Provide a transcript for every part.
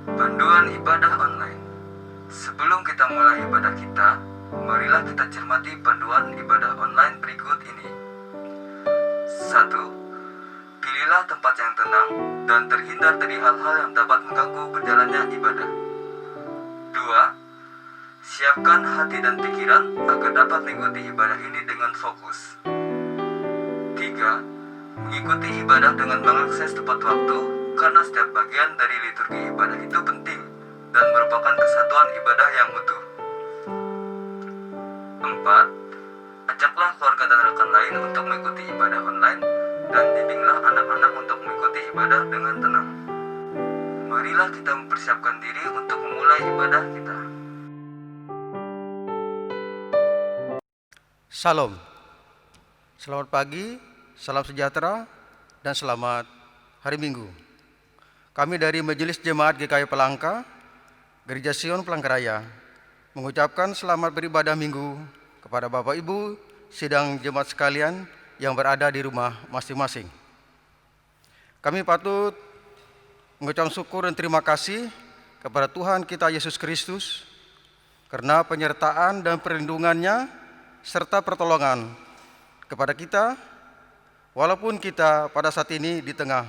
Panduan ibadah online. Sebelum kita mulai ibadah kita, marilah kita cermati panduan ibadah online berikut ini. 1. Pilihlah tempat yang tenang dan terhindar dari hal-hal yang dapat mengganggu berjalannya ibadah. 2. Siapkan hati dan pikiran agar dapat mengikuti ibadah ini dengan fokus. 3. Mengikuti ibadah dengan mengakses tepat waktu, karena setiap bagian dari liturgi ibadah itu penting dan merupakan kesatuan ibadah yang utuh. 4. Ajaklah keluarga dan rekan lain untuk mengikuti ibadah online dan bimbinglah anak-anak untuk mengikuti ibadah dengan tenang. Marilah kita mempersiapkan diri untuk memulai ibadah kita. Salam, selamat pagi, salam sejahtera, dan selamat hari Minggu. Kami dari Majelis Jemaat GKI Pelangka, Gereja Sion Palangkaraya, mengucapkan selamat beribadah Minggu kepada Bapak Ibu sidang jemaat sekalian yang berada di rumah masing-masing. Kami patut mengucapkan syukur dan terima kasih kepada Tuhan kita Yesus Kristus karena penyertaan dan perlindungannya serta pertolongan kepada kita, walaupun kita pada saat ini di tengah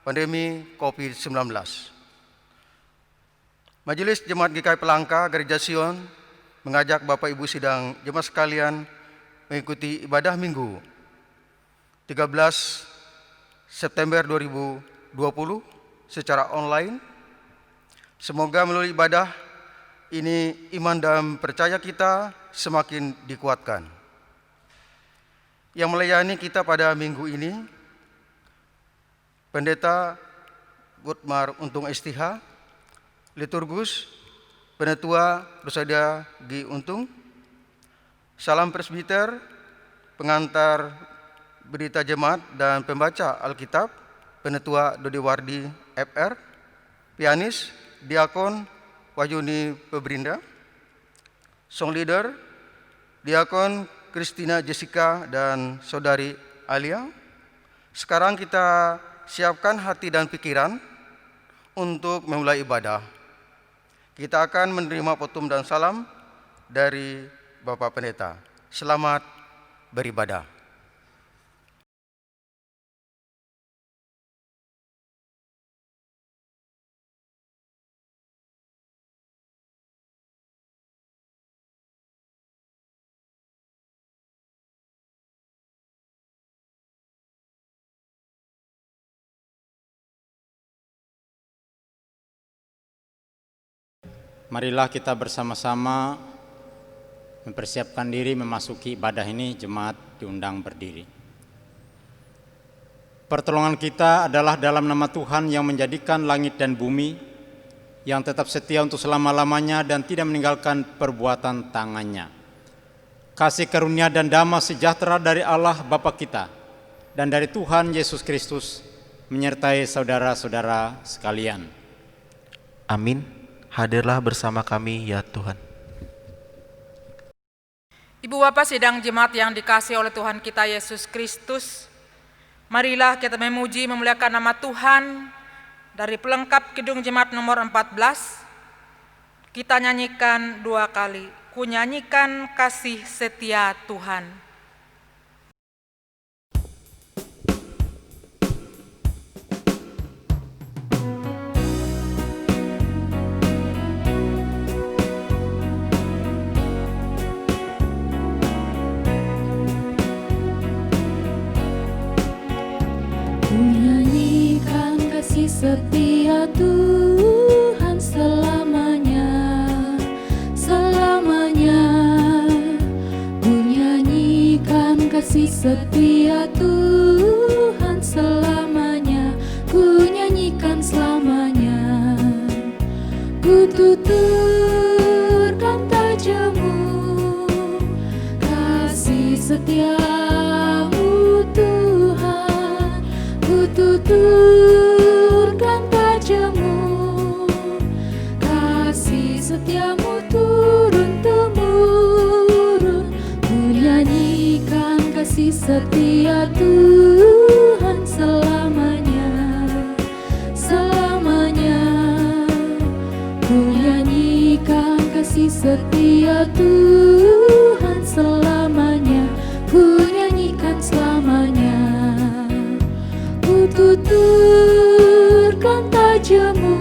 pandemi COVID-19. Majelis Jemaat GKI Pelangka Gereja Sion mengajak Bapak Ibu sidang jemaat sekalian mengikuti ibadah Minggu 13 September 2020 secara online. Semoga melalui ibadah ini iman dan percaya kita semakin dikuatkan. Yang melayani kita pada minggu ini, Pendeta Gutmar Untung STH, Liturgus Penetua Rusada G. Untung, Salam Presbiter, pengantar berita jemaat dan pembaca Alkitab, Penetua Dodi Wardi FR, pianis, diakon Wahyuni Pebrinda, song leader, diakon Christina Jessica dan saudari Alia. Sekarang kita siapkan hati dan pikiran untuk memulai ibadah. Kita akan menerima petum dan salam dari Bapak Pendeta. Selamat beribadah. Marilah kita bersama-sama mempersiapkan diri memasuki ibadah ini. Jemaat diundang berdiri. Pertolongan kita adalah dalam nama Tuhan yang menjadikan langit dan bumi, yang tetap setia untuk selama-lamanya dan tidak meninggalkan perbuatan tangannya. Kasih karunia dan damai sejahtera dari Allah Bapa kita dan dari Tuhan Yesus Kristus menyertai saudara-saudara sekalian. Amin. Hadirlah bersama kami ya Tuhan. Ibu Bapak sidang jemaat yang dikasihi oleh Tuhan kita Yesus Kristus, marilah kita memuji memuliakan nama Tuhan. Dari pelengkap Kidung Jemaat nomor 14, kita nyanyikan 2 kali. Ku nyanyikan kasih setia Tuhan. Setia Tuhan selamanya, selamanya. Ku nyanyikan kasih setia Tuhan selamanya, ku nyanyikan selamanya. Ku tuturkan tajamu, kasih setiamu Tuhan. Ku tuturkan tajamu, kasih setiamu turun-temurun. Ku nyanyikan kasih setia Tuhan selamanya, selamanya. setia Tuhan selamanya, ku nyanyikan selamanya. Ku tuturkan tajamu,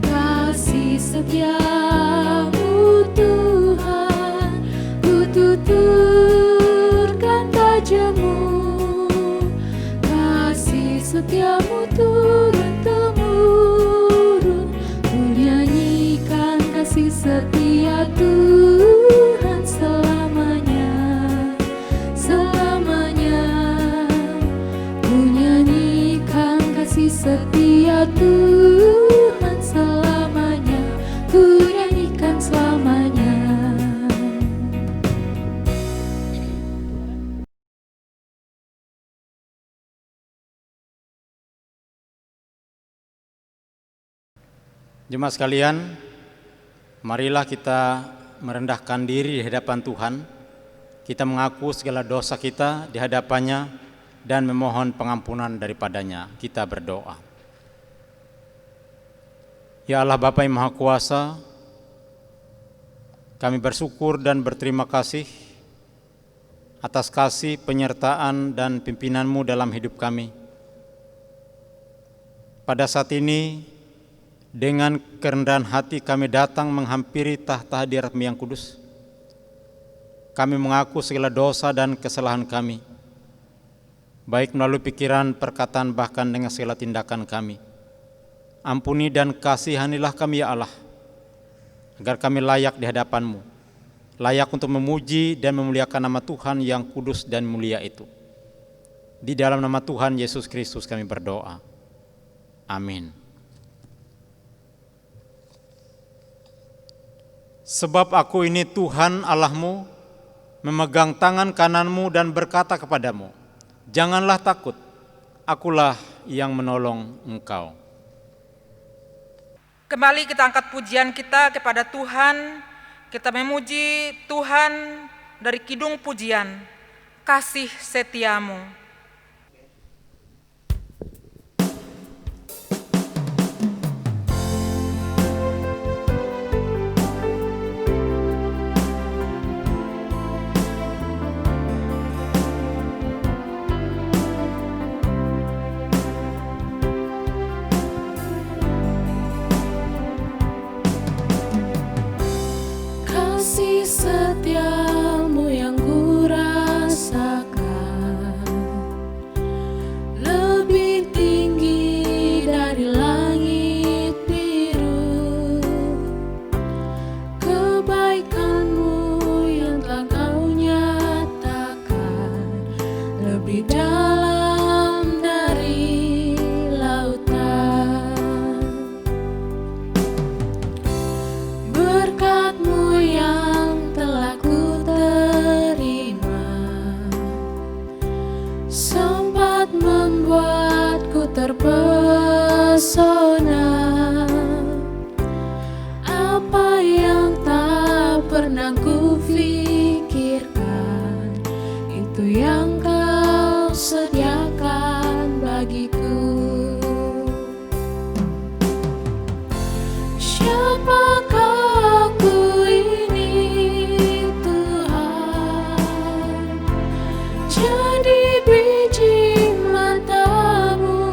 kasih setiamu Tuhan. Ku tuturkan tajamu, kasih setiamu turun-temurun. Ku nyanyikan kasih setia Tuhan selamanya, selamanya. Ku nyanyikan kasih setia Tuhan selamanya, ku nyanyikan selamanya. Jemaat sekalian, marilah kita merendahkan diri di hadapan Tuhan. Kita mengaku segala dosa kita di hadapannya dan memohon pengampunan daripadanya. Kita berdoa. Ya Allah Bapa yang Maha Kuasa, kami bersyukur dan berterima kasih atas kasih, penyertaan, dan pimpinan-Mu dalam hidup kami. Pada saat ini, dengan kerendahan hati kami datang menghampiri tahta hadirat-Mu yang kudus. Kami mengaku segala dosa dan kesalahan kami, baik melalui pikiran, perkataan, bahkan dengan segala tindakan kami. Ampuni dan kasihanilah kami ya Allah, agar kami layak di hadapan-Mu, layak untuk memuji dan memuliakan nama Tuhan yang kudus dan mulia itu. Di dalam nama Tuhan Yesus Kristus kami berdoa. Amin. Sebab aku ini Tuhan Allahmu, memegang tangan kananmu dan berkata kepadamu, janganlah takut, akulah yang menolong engkau. Kembali kita angkat pujian kita kepada Tuhan. Kita memuji Tuhan dari kidung pujian, kasih setiamu. Kasih setiamu yang ku rasakan lebih tinggi dari langit biru. Kebaikanmu yang telah kau nyatakan lebih dalam dari lautan. Berkat-Mu yang telah ku terima sempat membuatku terpesona. Apa yang tak pernah ku pikirkan, itu yang kau sediakan bagiku. Siapakah aku ini Tuhan, jadi biji mata-Mu.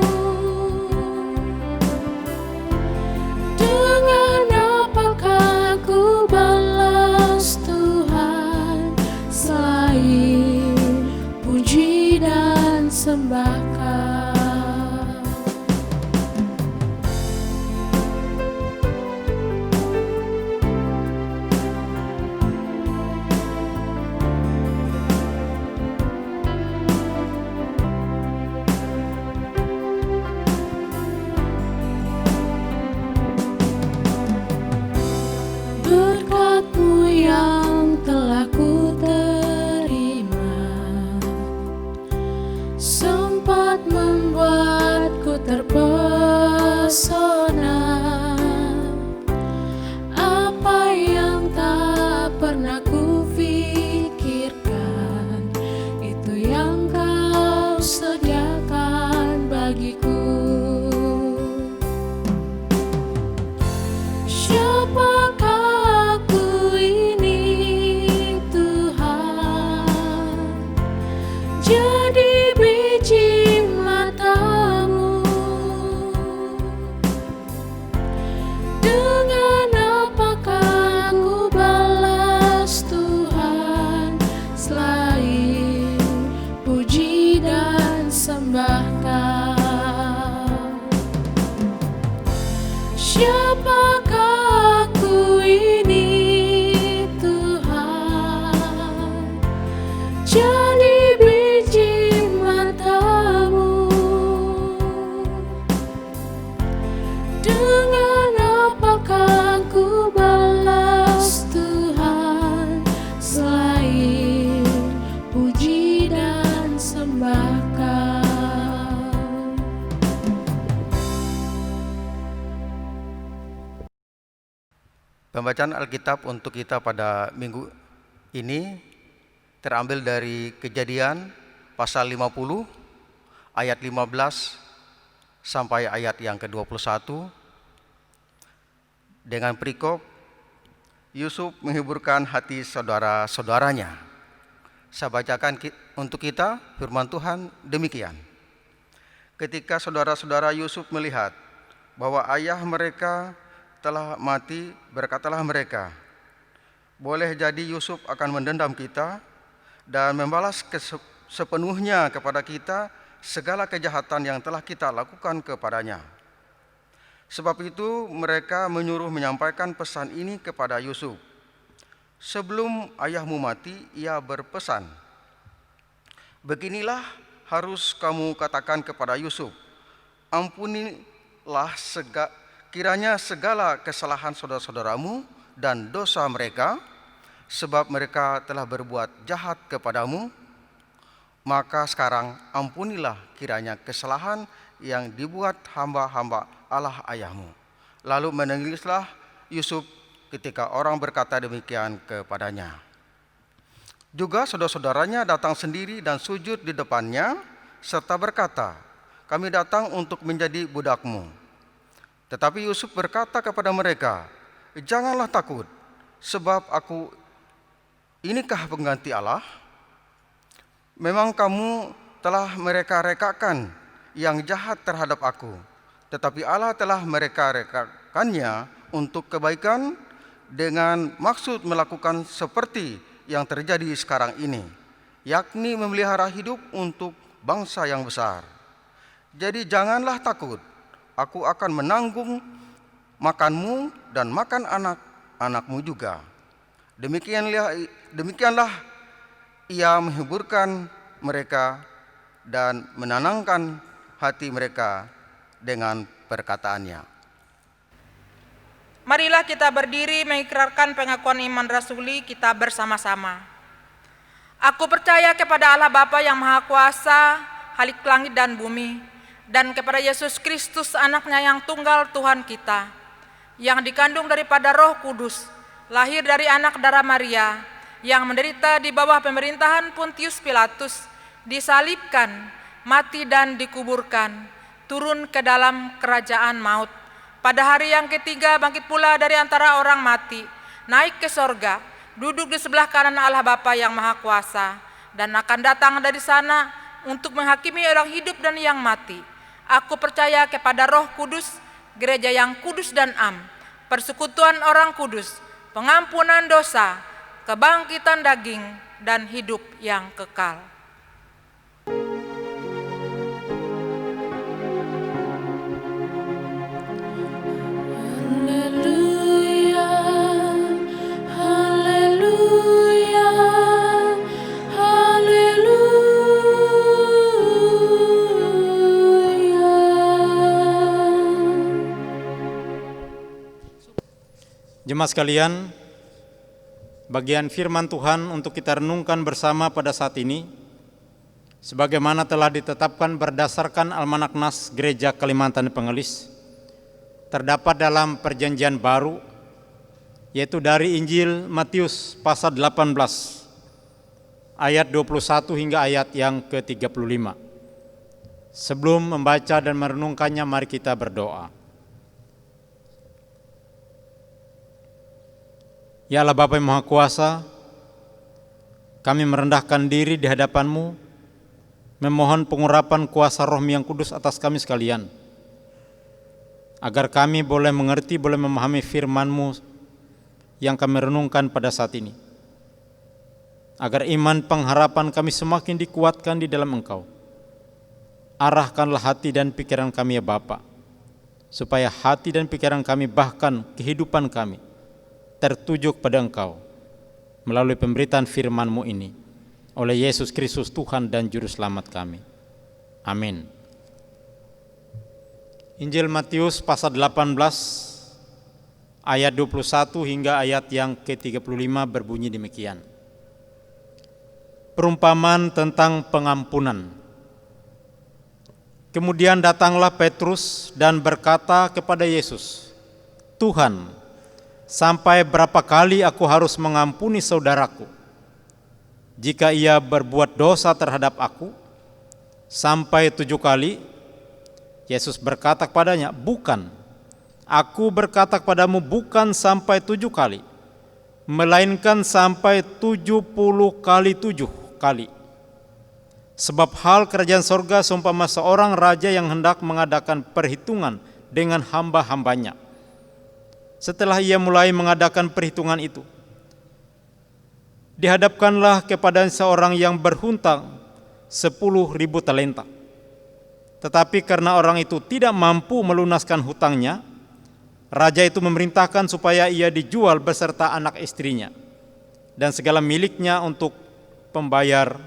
Siapakah aku ini, Tuhan? Jadi biji matamu. Dengan apakah aku balas, Tuhan, selain puji dan sembahkan? Pembacaan Alkitab untuk kita pada minggu ini terambil dari Kejadian pasal 50 ayat 15 sampai ayat yang ke-21 dengan perikop Yusuf menghiburkan hati saudara-saudaranya. Saya bacakan untuk kita firman Tuhan demikian. Ketika saudara-saudara Yusuf melihat bahwa ayah mereka telah mati, berkatalah mereka, boleh jadi Yusuf akan mendendam kita dan membalas sepenuhnya kepada kita segala kejahatan yang telah kita lakukan kepadanya. Sebab itu mereka menyuruh menyampaikan pesan ini kepada Yusuf. Sebelum ayahmu mati, ia berpesan, beginilah harus kamu katakan kepada Yusuf, ampunilah kiranya segala kesalahan saudara-saudaramu dan dosa mereka, sebab mereka telah berbuat jahat kepadamu. Maka sekarang ampunilah kiranya kesalahan yang dibuat hamba-hamba Allah ayahmu. Lalu menangislah Yusuf ketika orang berkata demikian kepadanya. Juga saudara-saudaranya datang sendiri dan sujud di depannya, serta berkata, kami datang untuk menjadi budakmu. Tetapi Yusuf berkata kepada mereka, janganlah takut, sebab aku inikah pengganti Allah? Memang kamu telah mereka-rekakan yang jahat terhadap aku, tetapi Allah telah mereka-rekakannya untuk kebaikan dengan maksud melakukan seperti yang terjadi sekarang ini, yakni memelihara hidup untuk bangsa yang besar. Jadi janganlah takut, aku akan menanggung makanmu dan makan anak-anakmu juga. Demikianlah ia menghiburkan mereka dan menenangkan hati mereka dengan perkataannya. Marilah kita berdiri mengikrarkan pengakuan iman rasuli kita bersama-sama. Aku percaya kepada Allah Bapa yang Maha Kuasa, Khalik langit dan bumi, dan kepada Yesus Kristus anaknya yang tunggal Tuhan kita, yang dikandung daripada Roh Kudus, lahir dari anak darah Maria, yang menderita di bawah pemerintahan Pontius Pilatus, disalibkan, mati dan dikuburkan, turun ke dalam kerajaan maut. Pada hari yang ketiga bangkit pula dari antara orang mati, naik ke sorga, duduk di sebelah kanan Allah Bapa yang Maha Kuasa, dan akan datang dari sana untuk menghakimi orang hidup dan yang mati. Aku percaya kepada Roh Kudus, gereja yang kudus dan am, persekutuan orang kudus, pengampunan dosa, kebangkitan daging, dan hidup yang kekal. Haleluya, haleluya, haleluya. Jemaat sekalian, bagian firman Tuhan untuk kita renungkan bersama pada saat ini, sebagaimana telah ditetapkan berdasarkan Almanak Nas Gereja Kalimantan Pengelis, terdapat dalam Perjanjian Baru, yaitu dari Injil Matius pasal 18, ayat 21 hingga ayat yang ke-35. Sebelum membaca dan merenungkannya, mari kita berdoa. Ya Allah Bapa yang Maha Kuasa, kami merendahkan diri di hadapan-Mu, memohon pengurapan kuasa Roh-Mu yang kudus atas kami sekalian, agar kami boleh mengerti, boleh memahami firman-Mu yang kami renungkan pada saat ini, agar iman pengharapan kami semakin dikuatkan di dalam Engkau. Arahkanlah hati dan pikiran kami ya Bapa, supaya hati dan pikiran kami, bahkan kehidupan kami, tertuju kepada Engkau melalui pemberitaan firman-Mu ini, oleh Yesus Kristus Tuhan dan Juru Selamat kami. Amin. Injil Matius pasal 18 ayat 21 hingga ayat yang ke-35 berbunyi demikian. Perumpamaan tentang pengampunan. Kemudian datanglah Petrus dan berkata kepada Yesus, "Tuhan, sampai berapa kali aku harus mengampuni saudaraku jika ia berbuat dosa terhadap aku? Sampai 7 kali?" Yesus berkata kepadanya, "Bukan, aku berkata kepadamu, bukan sampai 7 kali, melainkan sampai 70 kali 7 kali. Sebab hal kerajaan sorga seumpama seorang raja yang hendak mengadakan perhitungan dengan hamba-hambanya. Setelah ia mulai mengadakan perhitungan itu, dihadapkanlah kepada seorang yang berhutang 10.000 talenta. Tetapi karena orang itu tidak mampu melunaskan hutangnya, raja itu memerintahkan supaya ia dijual beserta anak istrinya dan segala miliknya untuk pembayar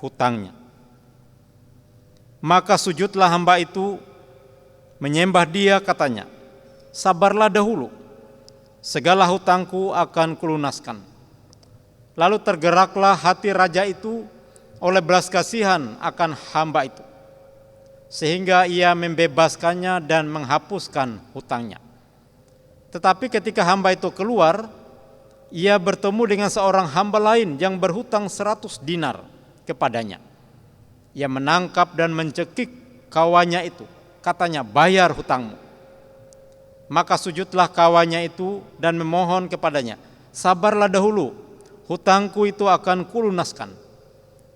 hutangnya. Maka sujudlah hamba itu, menyembah dia, katanya, 'Sabarlah dahulu, segala hutangku akan kulunaskan.' Lalu tergeraklah hati raja itu oleh belas kasihan akan hamba itu, sehingga ia membebaskannya dan menghapuskan hutangnya. Tetapi ketika hamba itu keluar, ia bertemu dengan seorang hamba lain yang berhutang 100 dinar kepadanya. Ia menangkap dan mencekik kawannya itu, katanya, 'Bayar hutangmu.' Maka sujudlah kawannya itu dan memohon kepadanya, 'Sabarlah dahulu, hutangku itu akan kulunaskan.'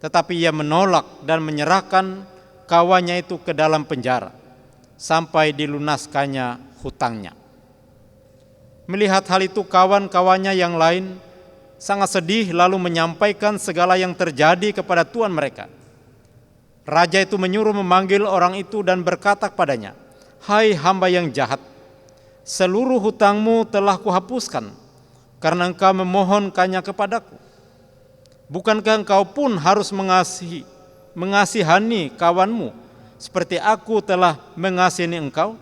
Tetapi ia menolak dan menyerahkan kawannya itu ke dalam penjara sampai dilunaskannya hutangnya. Melihat hal itu, kawan-kawannya yang lain sangat sedih lalu menyampaikan segala yang terjadi kepada tuan mereka. Raja itu menyuruh memanggil orang itu dan berkata kepadanya, 'Hai hamba yang jahat, seluruh hutangmu telah kuhapuskan karena engkau memohonkannya kepadaku. Bukankah engkau pun harus mengasihani kawanmu seperti aku telah mengasihani engkau?'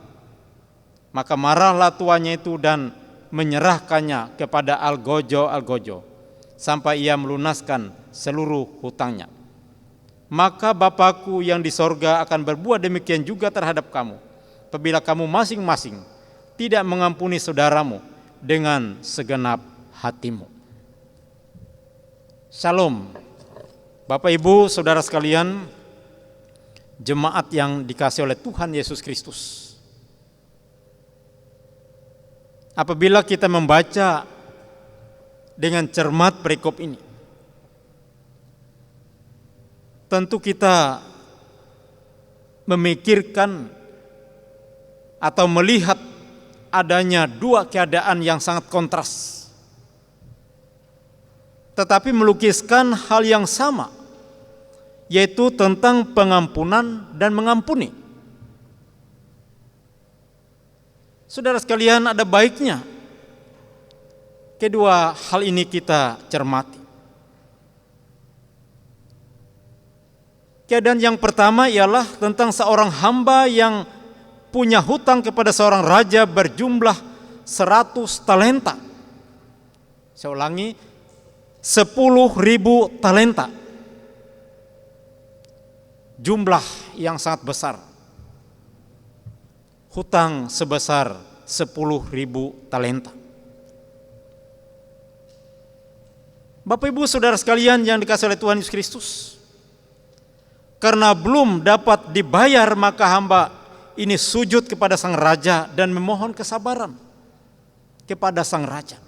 Maka marahlah tuannya itu dan menyerahkannya kepada algojo sampai ia melunaskan seluruh hutangnya. Maka Bapakku yang di sorga akan berbuat demikian juga terhadap kamu, apabila kamu masing-masing tidak mengampuni saudaramu dengan segenap hatimu." Shalom. Bapak, Ibu, saudara sekalian, jemaat yang dikasihi oleh Tuhan Yesus Kristus. Apabila kita membaca dengan cermat perikop ini, tentu kita memikirkan atau melihat adanya dua keadaan yang sangat kontras, tetapi melukiskan hal yang sama, yaitu tentang pengampunan dan mengampuni. Saudara sekalian, ada baiknya kedua hal ini kita cermati. Keadaan yang pertama ialah tentang seorang hamba yang punya hutang kepada seorang raja berjumlah 100 talenta. Saya ulangi, 10.000 talenta. Jumlah yang sangat besar. Hutang sebesar 10.000 talenta. Bapak, Ibu, saudara sekalian yang dikasihi oleh Tuhan Yesus Kristus, karena belum dapat dibayar, maka hamba ini sujud kepada sang raja dan memohon kesabaran kepada sang raja,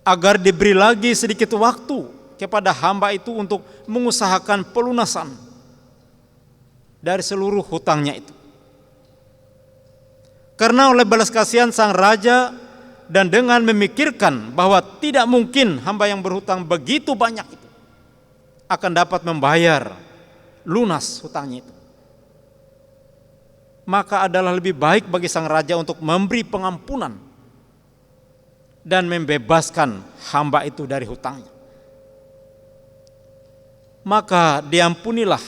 agar diberi lagi sedikit waktu kepada hamba itu untuk mengusahakan pelunasan dari seluruh hutangnya itu. Karena oleh belas kasihan sang raja dan dengan memikirkan bahwa tidak mungkin hamba yang berhutang begitu banyak itu akan dapat membayar lunas hutangnya itu, maka adalah lebih baik bagi sang raja untuk memberi pengampunan dan membebaskan hamba itu dari hutangnya. Maka diampunilah,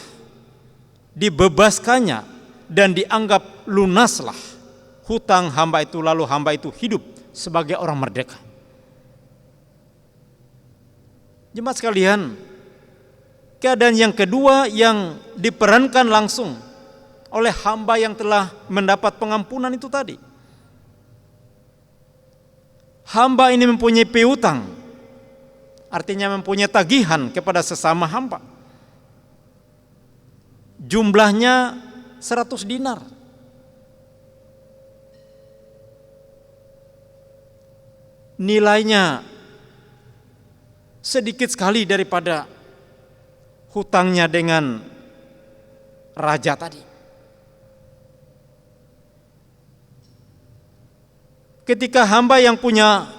dibebaskannya, dan dianggap lunaslah hutang hamba itu, lalu hamba itu hidup sebagai orang merdeka. Jemaat sekalian, keadaan yang kedua yang diperankan langsung oleh hamba yang telah mendapat pengampunan itu tadi. Hamba ini mempunyai piutang, artinya mempunyai tagihan kepada sesama hamba. Jumlahnya 100 dinar. Nilainya sedikit sekali daripada hutangnya dengan raja tadi. Ketika hamba yang punya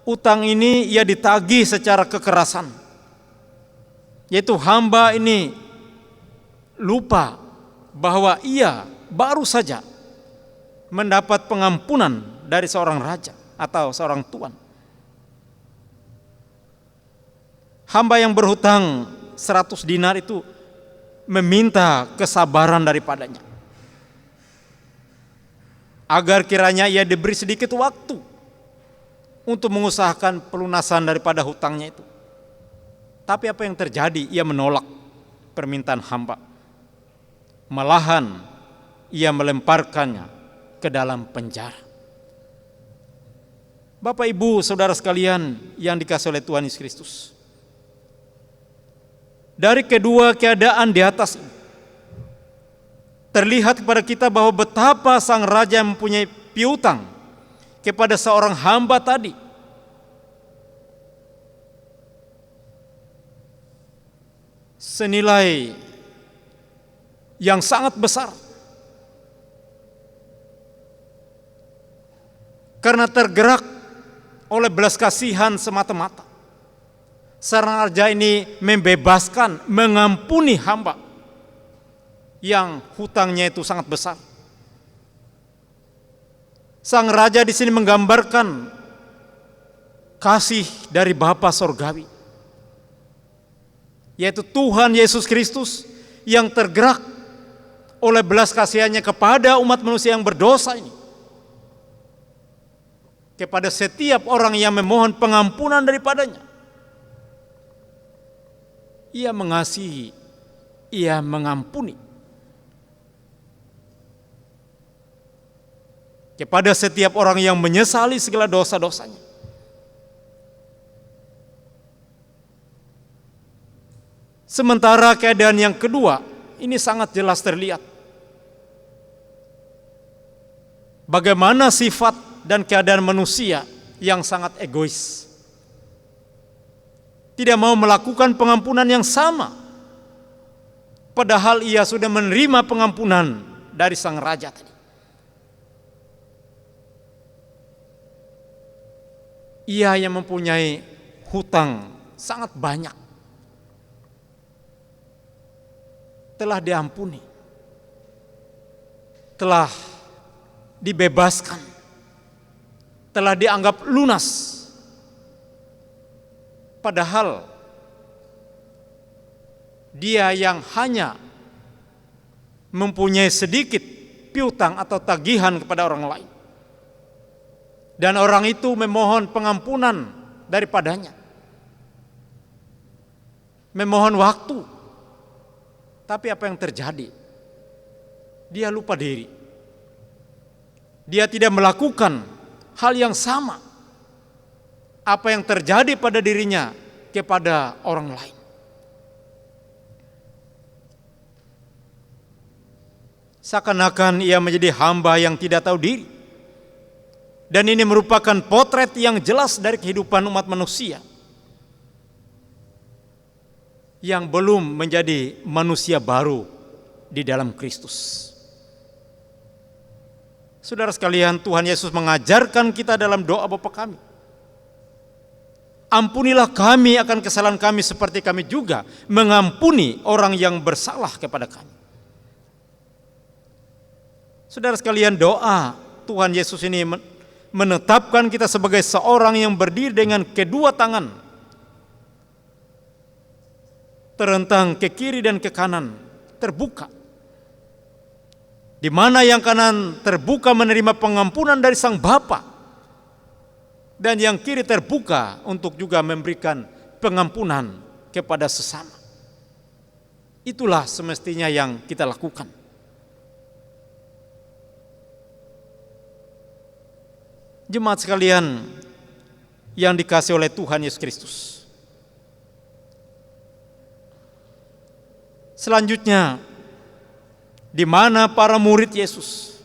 utang ini ia ditagih secara kekerasan, yaitu hamba ini lupa bahwa ia baru saja mendapat pengampunan dari seorang raja atau seorang tuan. Hamba yang berhutang 100 dinar itu meminta kesabaran daripadanya, agar kiranya ia diberi sedikit waktu untuk mengusahakan pelunasan daripada hutangnya itu. Tapi apa yang terjadi? Ia menolak permintaan hamba. Malahan ia melemparkannya ke dalam penjara. Bapak, Ibu, saudara sekalian yang dikasihi oleh Tuhan Yesus Kristus, dari kedua keadaan di atas ini terlihat kepada kita bahwa betapa sang raja mempunyai piutang kepada seorang hamba tadi. Senilai yang sangat besar. Karena tergerak oleh belas kasihan semata-mata, sang raja ini membebaskan, mengampuni hamba yang hutangnya itu sangat besar. Sang raja di sini menggambarkan kasih dari Bapa Sorgawi, yaitu Tuhan Yesus Kristus yang tergerak oleh belas kasihannya kepada umat manusia yang berdosa ini, kepada setiap orang yang memohon pengampunan daripadanya. Ia mengasihi, ia mengampuni kepada setiap orang yang menyesali segala dosa-dosanya. Sementara keadaan yang kedua ini sangat jelas terlihat bagaimana sifat dan keadaan manusia yang sangat egois, tidak mau melakukan pengampunan yang sama, padahal ia sudah menerima pengampunan dari sang raja tadi. Ia yang mempunyai hutang sangat banyak telah diampuni, telah dibebaskan, telah dianggap lunas. Padahal dia yang hanya mempunyai sedikit piutang atau tagihan kepada orang lain, dan orang itu memohon pengampunan daripadanya, memohon waktu. Tapi apa yang terjadi? Dia lupa diri. Dia tidak melakukan hal yang sama apa yang terjadi pada dirinya kepada orang lain. Seakan-akan ia menjadi hamba yang tidak tahu diri. Dan ini merupakan potret yang jelas dari kehidupan umat manusia yang belum menjadi manusia baru di dalam Kristus. Saudara sekalian, Tuhan Yesus mengajarkan kita dalam doa Bapa kami, ampunilah kami akan kesalahan kami seperti kami juga mengampuni orang yang bersalah kepada kami. Saudara sekalian, doa Tuhan Yesus ini menetapkan kita sebagai seorang yang berdiri dengan kedua tangan terentang ke kiri dan ke kanan, terbuka. Di mana yang kanan terbuka menerima pengampunan dari Sang Bapa, dan yang kiri terbuka untuk juga memberikan pengampunan kepada sesama. Itulah semestinya yang kita lakukan. Jemaat sekalian yang dikasihi oleh Tuhan Yesus Kristus. Selanjutnya, di mana para murid Yesus?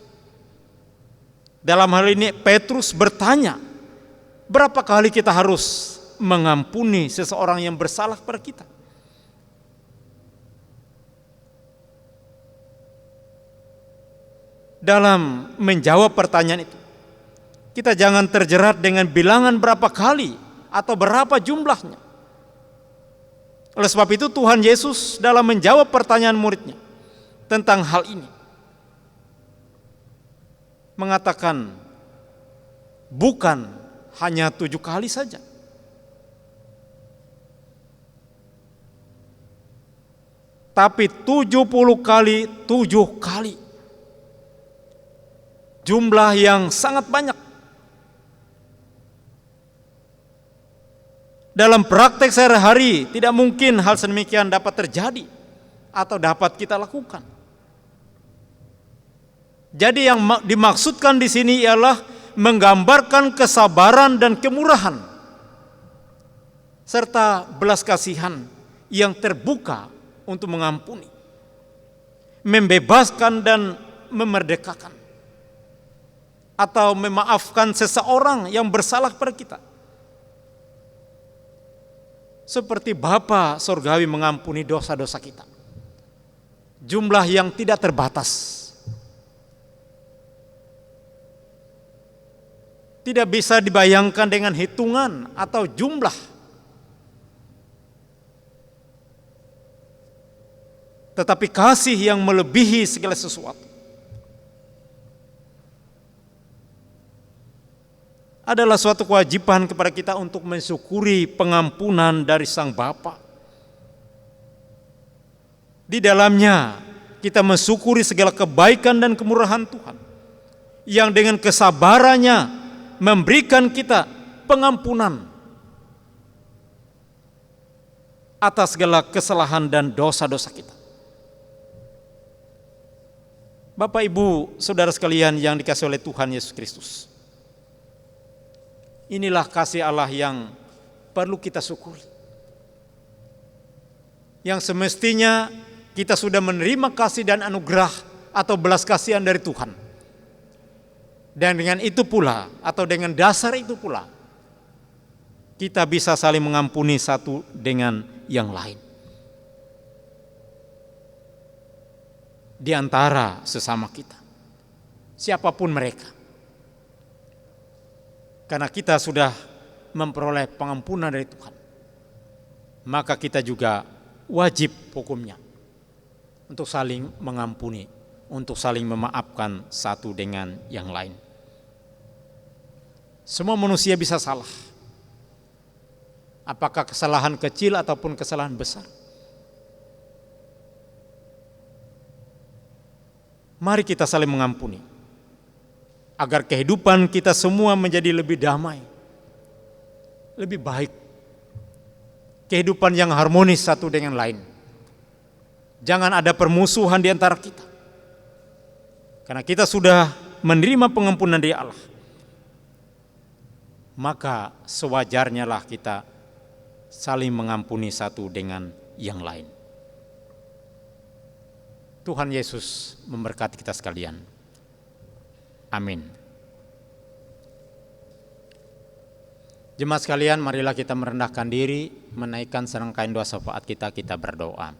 Dalam hal ini Petrus bertanya, berapa kali kita harus mengampuni seseorang yang bersalah kepada kita? Dalam menjawab pertanyaan itu, kita jangan terjerat dengan bilangan berapa kali atau berapa jumlahnya. Oleh sebab itu Tuhan Yesus dalam menjawab pertanyaan muridnya tentang hal ini mengatakan, bukan hanya 7 kali saja, tapi 70 kali 7 kali. Jumlah yang sangat banyak. Dalam praktek sehari-hari tidak mungkin hal sedemikian dapat terjadi atau dapat kita lakukan. Jadi yang dimaksudkan di sini ialah menggambarkan kesabaran dan kemurahan serta belas kasihan yang terbuka untuk mengampuni, membebaskan dan memerdekakan, atau memaafkan seseorang yang bersalah kepada kita. Seperti Bapa Surgawi mengampuni dosa-dosa kita. Jumlah yang tidak terbatas. Tidak bisa dibayangkan dengan hitungan atau jumlah. Tetapi kasih yang melebihi segala sesuatu. Adalah suatu kewajiban kepada kita untuk mensyukuri pengampunan dari Sang Bapa. Di dalamnya kita mensyukuri segala kebaikan dan kemurahan Tuhan yang dengan kesabarannya memberikan kita pengampunan atas segala kesalahan dan dosa-dosa kita. Bapak, Ibu, saudara sekalian yang dikasihi oleh Tuhan Yesus Kristus, inilah kasih Allah yang perlu kita syukuri. Yang semestinya kita sudah menerima kasih dan anugerah atau belas kasihan dari Tuhan. Dan dengan itu pula atau dengan dasar itu pula kita bisa saling mengampuni satu dengan yang lain. Di antara sesama kita, siapapun mereka. Karena kita sudah memperoleh pengampunan dari Tuhan, maka kita juga wajib hukumnya untuk saling mengampuni, untuk saling memaafkan satu dengan yang lain. Semua manusia bisa salah, apakah kesalahan kecil ataupun kesalahan besar. Mari kita saling mengampuni, agar kehidupan kita semua menjadi lebih damai, lebih baik. Kehidupan yang harmonis satu dengan lain. Jangan ada permusuhan di antara kita. Karena kita sudah menerima pengampunan dari Allah. Maka sewajarnya lah kita saling mengampuni satu dengan yang lain. Tuhan Yesus memberkati kita sekalian. Amin. Jemaat sekalian, marilah kita merendahkan diri, menaikkan serangkaian doa syafaat kita berdoa.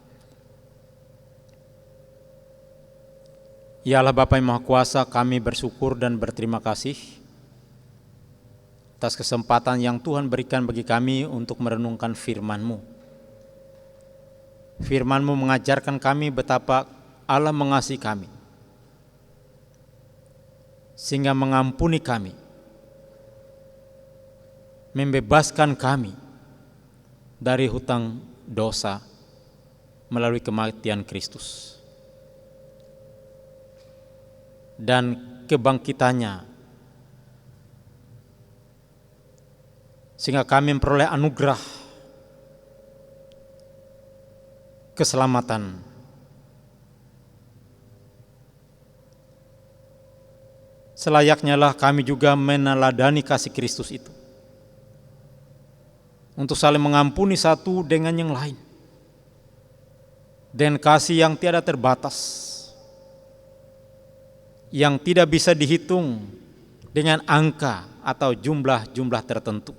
Ya Allah Bapa yang Maha Kuasa, kami bersyukur dan berterima kasih atas kesempatan yang Tuhan berikan bagi kami untuk merenungkan firman-Mu. Firman-Mu mengajarkan kami betapa Allah mengasihi kami, sehingga mengampuni kami, membebaskan kami dari hutang dosa melalui kematian Kristus dan kebangkitannya, sehingga kami memperoleh anugerah keselamatan. Selayaknya lah kami juga meneladani kasih Kristus itu, untuk saling mengampuni satu dengan yang lain, dan kasih yang tiada terbatas, yang tidak bisa dihitung dengan angka atau jumlah-jumlah tertentu.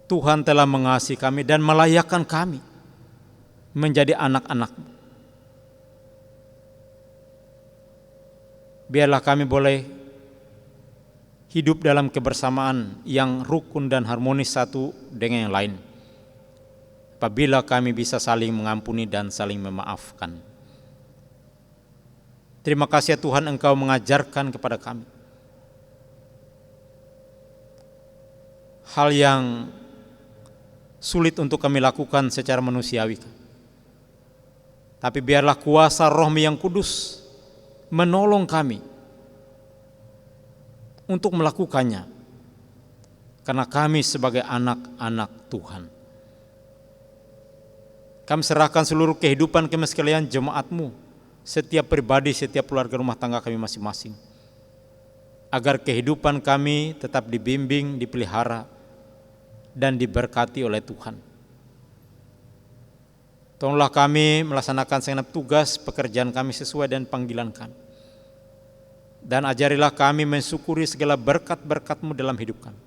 Tuhan telah mengasihi kami dan melayakkan kami menjadi anak-anak-Mu. Biarlah kami boleh hidup dalam kebersamaan yang rukun dan harmonis satu dengan yang lain, apabila kami bisa saling mengampuni dan saling memaafkan. Terima kasih ya Tuhan, Engkau mengajarkan kepada kami hal yang sulit untuk kami lakukan secara manusiawi. Tapi biarlah kuasa Roh-Mu yang kudus menolong kami untuk melakukannya, karena kami sebagai anak-anak Tuhan. Kami serahkan seluruh kehidupan kami sekalian, jemaat-Mu, setiap pribadi, setiap keluarga rumah tangga kami masing-masing, agar kehidupan kami tetap dibimbing, dipelihara, dan diberkati oleh Tuhan. Tolonglah kami melaksanakan segenap tugas pekerjaan kami sesuai dengan panggilan kami, dan ajarilah kami mensyukuri segala berkat-berkat-Mu dalam hidup kami.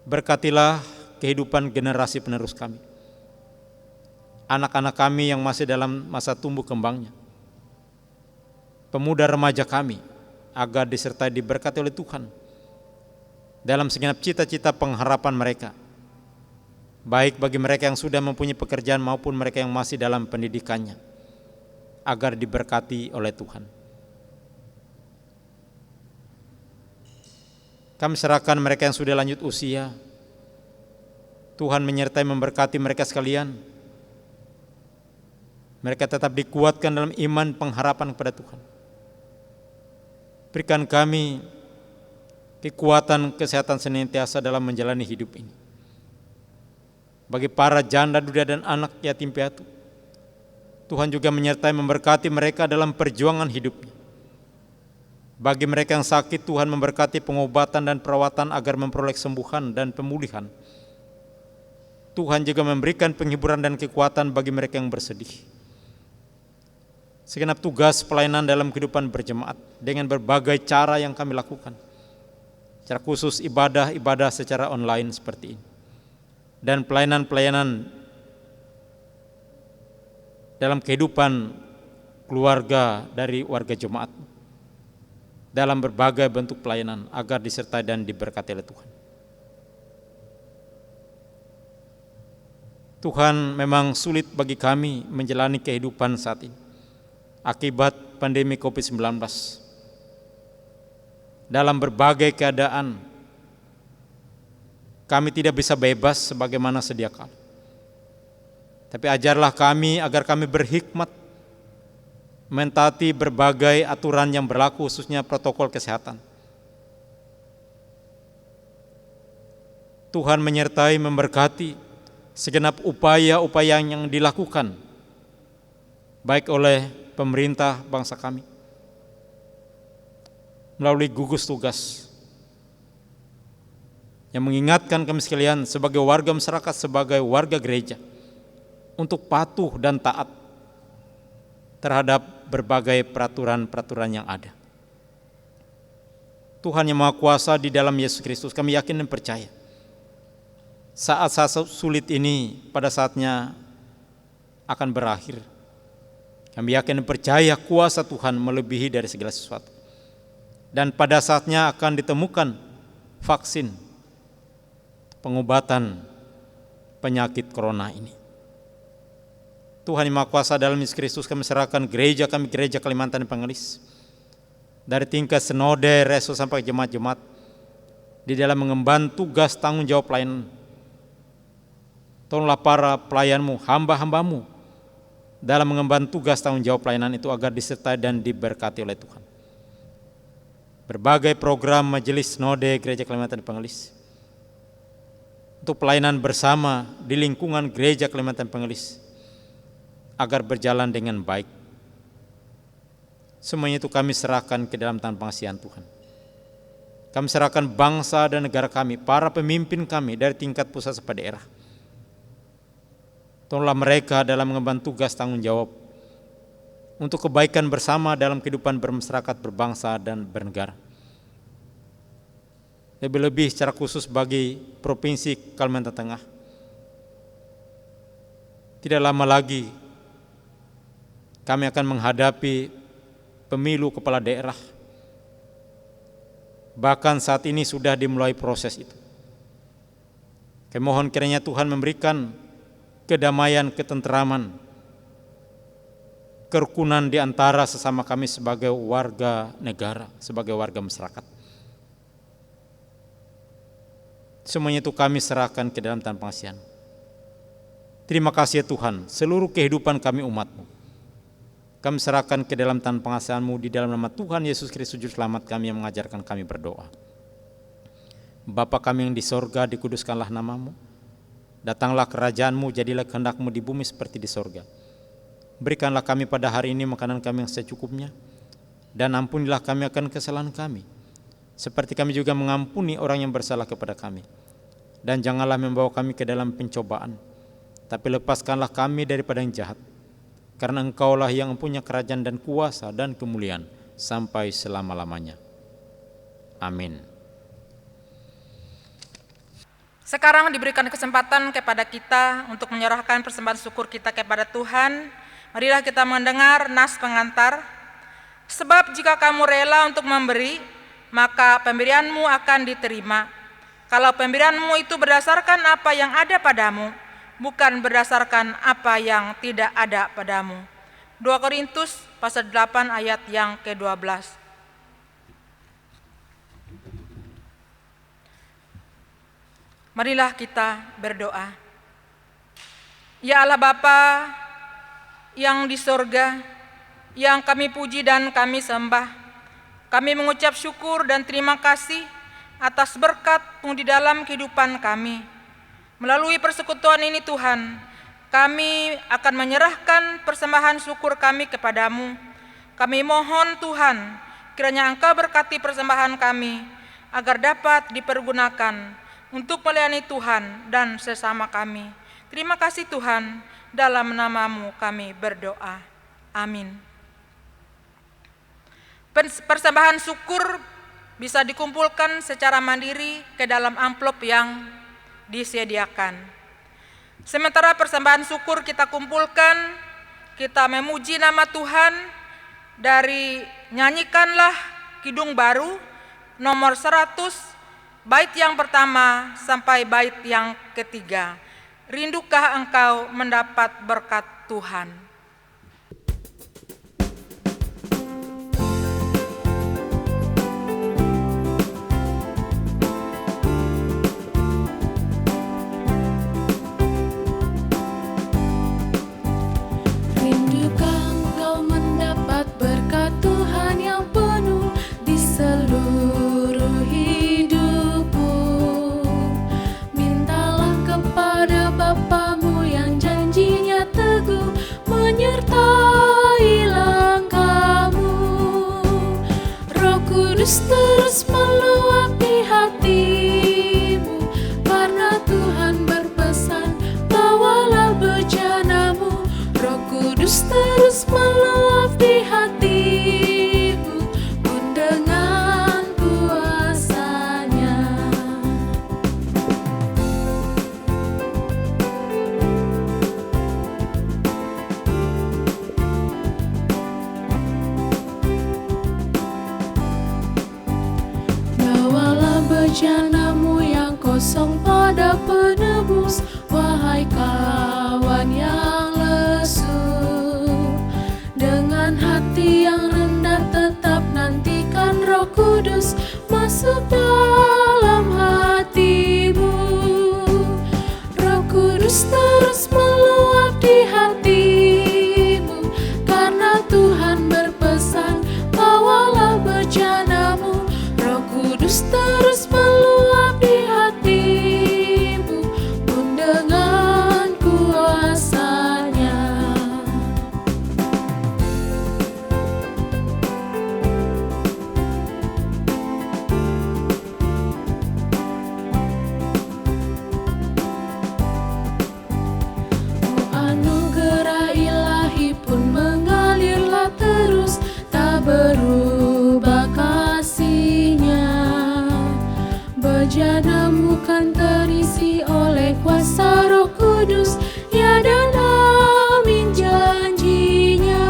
Berkatilah kehidupan generasi penerus kami, anak-anak kami yang masih dalam masa tumbuh kembangnya, pemuda remaja kami, agar disertai diberkati oleh Tuhan dalam segenap cita-cita pengharapan mereka, baik bagi mereka yang sudah mempunyai pekerjaan maupun mereka yang masih dalam pendidikannya, agar diberkati oleh Tuhan. Kami serahkan mereka yang sudah lanjut usia, Tuhan menyertai memberkati mereka sekalian. Mereka tetap dikuatkan dalam iman pengharapan kepada Tuhan. Berikan kami kekuatan kesehatan senantiasa dalam menjalani hidup ini. Bagi para janda, duda, dan anak yatim piatu, Tuhan juga menyertai memberkati mereka dalam perjuangan hidupnya. Bagi mereka yang sakit, Tuhan memberkati pengobatan dan perawatan agar memperoleh kesembuhan dan pemulihan. Tuhan juga memberikan penghiburan dan kekuatan bagi mereka yang bersedih. Segenap tugas pelayanan dalam kehidupan berjemaat dengan berbagai cara yang kami lakukan, secara khusus ibadah-ibadah secara online seperti ini, dan pelayanan-pelayanan dalam kehidupan keluarga dari warga jemaat, dalam berbagai bentuk pelayanan, agar disertai dan diberkati oleh Tuhan. Tuhan, memang sulit bagi kami menjalani kehidupan saat ini akibat pandemi COVID-19. Dalam berbagai keadaan, kami tidak bisa bebas sebagaimana sedia kala. Tapi ajarlah kami agar kami berhikmat mentaati berbagai aturan yang berlaku, khususnya protokol kesehatan. Tuhan menyertai, memberkati segenap upaya-upaya yang dilakukan, baik oleh pemerintah bangsa kami, melalui gugus tugas yang mengingatkan kami sekalian sebagai warga masyarakat, sebagai warga gereja, untuk patuh dan taat terhadap berbagai peraturan-peraturan yang ada. Tuhan yang Maha Kuasa di dalam Yesus Kristus, kami yakin dan percaya saat-saat sulit ini pada saatnya akan berakhir. Kami yakin dan percaya kuasa Tuhan melebihi dari segala sesuatu, dan pada saatnya akan ditemukan vaksin pengobatan penyakit corona ini. Tuhan Yang Maha Kuasa, dalam Yesus Kristus kami serahkan gereja kami, gereja Kalimantan Pengelis, dari tingkat sinode, reso sampai jemaat-jemaat, di dalam mengemban tugas tanggung jawab pelayanan. Tolonglah para pelayanmu, hamba-hambamu, dalam mengemban tugas tanggung jawab pelayanan itu agar disertai dan diberkati oleh Tuhan. Berbagai program majelis sinode gereja Kalimantan Pengelis, untuk pelayanan bersama di lingkungan gereja Kalimantan Pengelis, agar berjalan dengan baik. Semuanya itu kami serahkan ke dalam tangan pengasihan Tuhan. Kami serahkan bangsa dan negara kami, para pemimpin kami dari tingkat pusat sampai daerah. Tolonglah mereka dalam mengemban tugas tanggung jawab untuk kebaikan bersama dalam kehidupan bermasyarakat, berbangsa, dan bernegara. Lebih-lebih secara khusus bagi Provinsi Kalimantan Tengah. Tidak lama lagi kami akan menghadapi pemilu kepala daerah. Bahkan saat ini sudah dimulai proses itu. Kami mohon kiranya Tuhan memberikan kedamaian, ketenteraman, kerukunan di antara sesama kami sebagai warga negara, sebagai warga masyarakat. Semuanya itu kami serahkan ke dalam tangan pengasihan. Terima kasih ya Tuhan, seluruh kehidupan kami umat-Mu kami serahkan ke dalam tangan pengasihan-Mu, di dalam nama Tuhan Yesus Kristus Juru Selamat kami yang mengajarkan kami berdoa. Bapa kami yang di sorga, dikuduskanlah nama-Mu. Datanglah kerajaan-Mu, jadilah kehendak-Mu di bumi seperti di sorga. Berikanlah kami pada hari ini makanan kami yang secukupnya, dan ampunilah kami akan kesalahan kami, seperti kami juga mengampuni orang yang bersalah kepada kami. Dan janganlah membawa kami ke dalam pencobaan, tapi lepaskanlah kami daripada yang jahat. Karena Engkaulah yang mempunyai kerajaan dan kuasa dan kemuliaan sampai selama-lamanya. Amin. Sekarang diberikan kesempatan kepada kita untuk menyerahkan persembahan syukur kita kepada Tuhan. Marilah kita mendengar nas pengantar. Sebab jika kamu rela untuk memberi, maka pemberianmu akan diterima. Kalau pemberianmu itu berdasarkan apa yang ada padamu, bukan berdasarkan apa yang tidak ada padamu. 2 Korintus pasal 8 ayat yang ke-12. Marilah kita berdoa. Ya Allah Bapa yang di sorga, yang kami puji dan kami sembah, kami mengucap syukur dan terima kasih atas berkat-Mu di dalam kehidupan kami. Melalui persekutuan ini Tuhan, kami akan menyerahkan persembahan syukur kami kepadamu. Kami mohon Tuhan, kiranya Engkau berkati persembahan kami, agar dapat dipergunakan untuk melayani Tuhan dan sesama kami. Terima kasih Tuhan, dalam nama-Mu kami berdoa. Amin. Persembahan syukur bisa dikumpulkan secara mandiri ke dalam amplop yang disediakan. Sementara persembahan syukur kita kumpulkan, kita memuji nama Tuhan dari Nyanyikanlah Kidung Baru nomor 100, bait yang pertama sampai bait yang ketiga. Rindukah engkau mendapat berkat Tuhan? Terus meluapi hatimu, karena Tuhan berpesan, bawalah bejanamu. Roh Kudus terus meluapi hatimu, pun dengan kuasa-Nya. Bejanamu yang kosong pada penebus, wahai kawan yang lesu. masuk dalam hatimu. Roh Kudus terus meluap di hatimu, karena Tuhan berpesan, bawalah bejanamu. Roh Kudus terus meluap di hatimu, pun dengan kuasanya. Anugerah ilahi pun mengalirlah terus, tak berubah kasihnya. Bejanamu kan terisi oleh kuasa Roh Kudus, ya dan amin janjinya.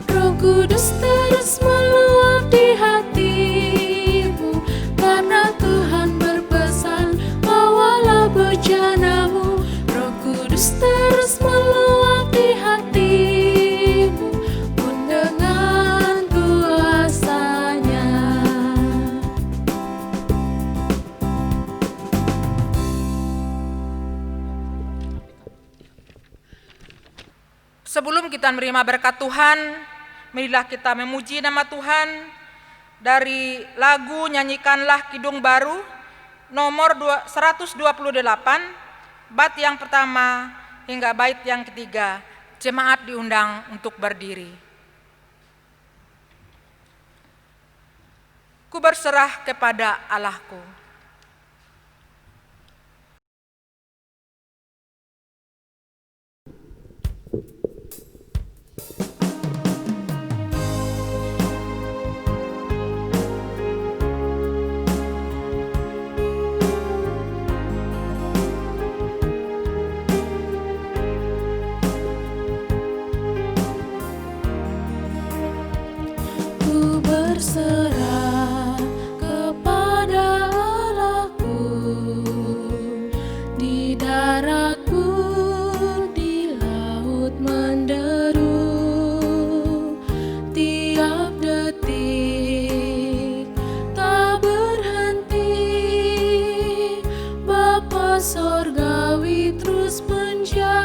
Roh Kudus terus meluap di hatimu, karena Tuhan berpesan, bawalah bejanamu. Roh Kudus terus meluap di hatimu, pun dengan kuasanya. Sebelum kita menerima berkat Tuhan, marilah kita memuji nama Tuhan dari lagu Nyanyikanlah Kidung Baru nomor 128, bait yang pertama hingga bait yang ketiga. Jemaat diundang untuk berdiri. Ku berserah kepada Allahku. Ku berserah kepada Allahku, di darat pun di laut menderu, tiap detik tak berhenti. Bapa Sorgawi terus menjagaku.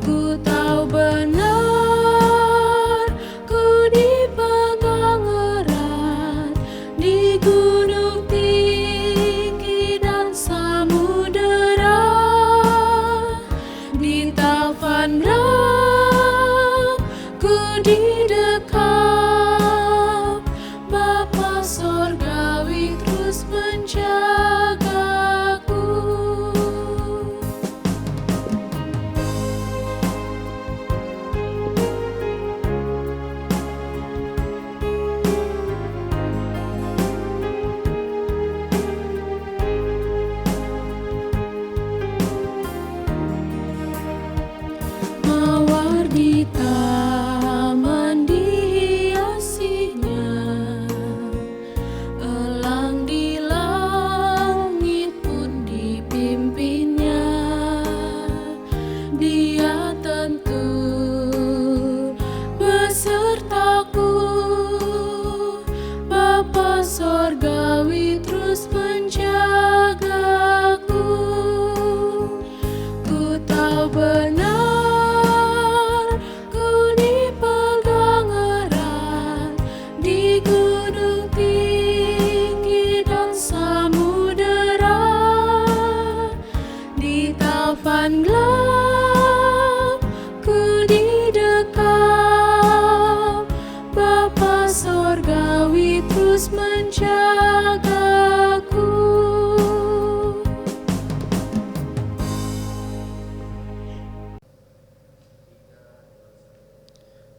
Ku tahu benar, ku dipegang erat di gunung tinggi dan samudera, di taufan gelap ku didekap. Bapa Sorgawi terus menjagaku. Mawar di taman dihiasinya, elang di langit pun dipimpinnya. Dia tentu besertaku. Bapa Sorgawi terus menjagaku. Ku tahu benar, ku dipegang erat di gunung tinggi dan samudera, di taufan gelap ku didekap. Bapa Sorgawi terus menjagaku.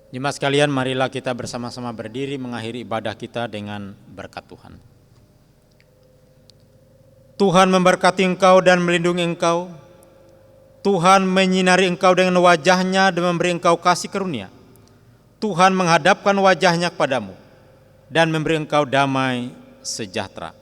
Jemaat sekalian, marilah kita bersama-sama berdiri mengakhiri ibadah kita dengan berkat Tuhan. Tuhan memberkati engkau dan melindungi engkau. Tuhan menyinari engkau dengan wajah-Nya dan memberi engkau kasih karunia. Tuhan menghadapkan wajah-Nya kepadamu dan memberi engkau damai sejahtera.